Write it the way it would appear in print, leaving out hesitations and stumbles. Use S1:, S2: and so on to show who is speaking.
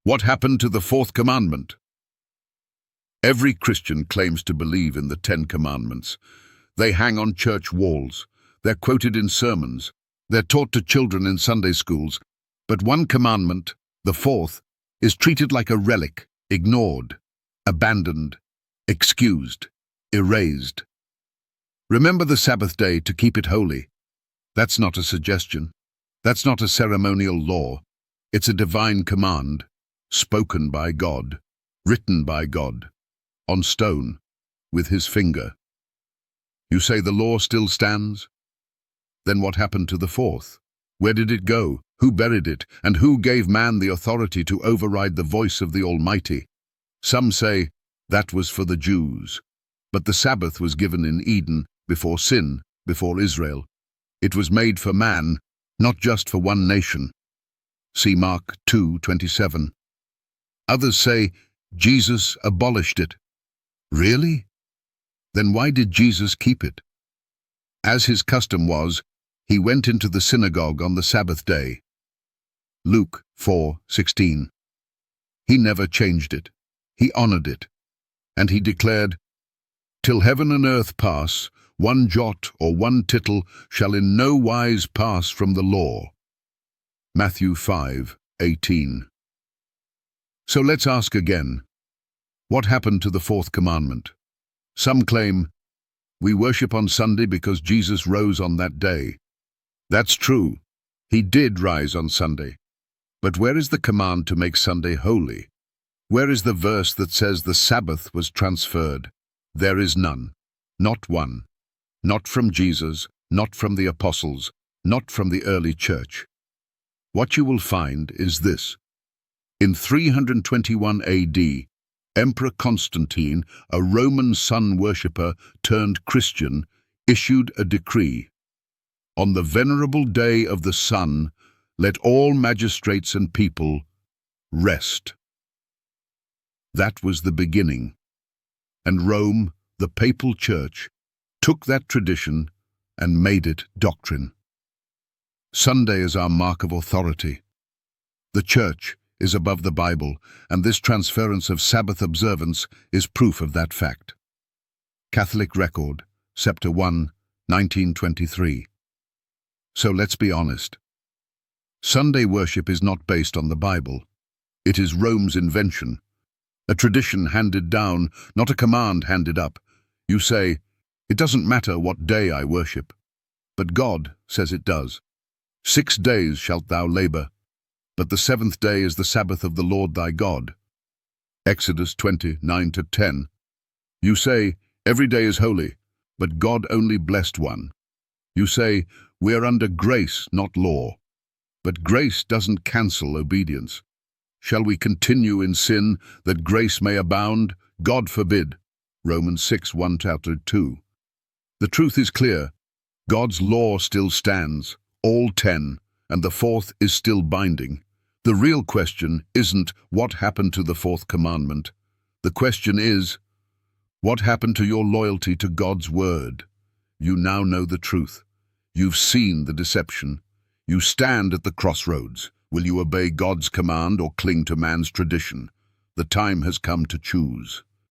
S1: What happened to the Fourth Commandment? Every Christian claims to believe in the 10 Commandments. They hang on church walls. They're quoted in sermons. They're taught to children in Sunday schools. But one commandment, the fourth, is treated like a relic, ignored, abandoned, excused, erased. Remember the Sabbath day to keep it holy. That's not a suggestion. That's not a ceremonial law. It's a divine command, spoken by God, written by God, on stone, with his finger. You say the law still stands? Then what happened to the fourth? Where did it go? Who buried it? And who gave man the authority to override the voice of the Almighty? Some say that was for the Jews. But the Sabbath was given in Eden, before sin, before Israel. It was made for man, not just for one nation. See Mark 2:27. Others say Jesus abolished it. Really? Then why did Jesus keep it? As his custom was, he went into the synagogue on the Sabbath day. Luke 4:16. He never changed it. He honored it. And he declared, "Till heaven and earth pass, one jot or one tittle shall in no wise pass from the law." Matthew 5:18. So let's ask again, what happened to the Fourth Commandment? Some claim, we worship on Sunday because Jesus rose on that day. That's true. He did rise on Sunday. But where is the command to make Sunday holy? Where is the verse that says the Sabbath was transferred? There is none. Not one. Not from Jesus, not from the apostles, not from the early church. What you will find is this. In 321 AD, Emperor Constantine, a Roman sun worshipper turned Christian, issued a decree. On the venerable day of the sun, let all magistrates and people rest. That was the beginning. And Rome, the papal church, took that tradition and made it doctrine. Sunday is our mark of authority. The church is above the Bible, and this transference of Sabbath observance is proof of that fact. Catholic Record, Scepter 1, 1923. So let's be honest. Sunday worship is not based on the Bible. It is Rome's invention, a tradition handed down, not a command handed up. You say, it doesn't matter what day I worship. But God says it does. 6 days shalt thou labor, but the seventh day is the Sabbath of the Lord thy God. Exodus 20:9-10. You say, every day is holy, but God only blessed one. You say, we are under grace, not law. But grace doesn't cancel obedience. Shall we continue in sin that grace may abound? God forbid. Romans 6:1-2. The truth is clear. God's law still stands, all 10, and the fourth is still binding. The real question isn't what happened to the Fourth Commandment. The question is, what happened to your loyalty to God's word? You now know the truth. You've seen the deception. You stand at the crossroads. Will you obey God's command or cling to man's tradition? The time has come to choose.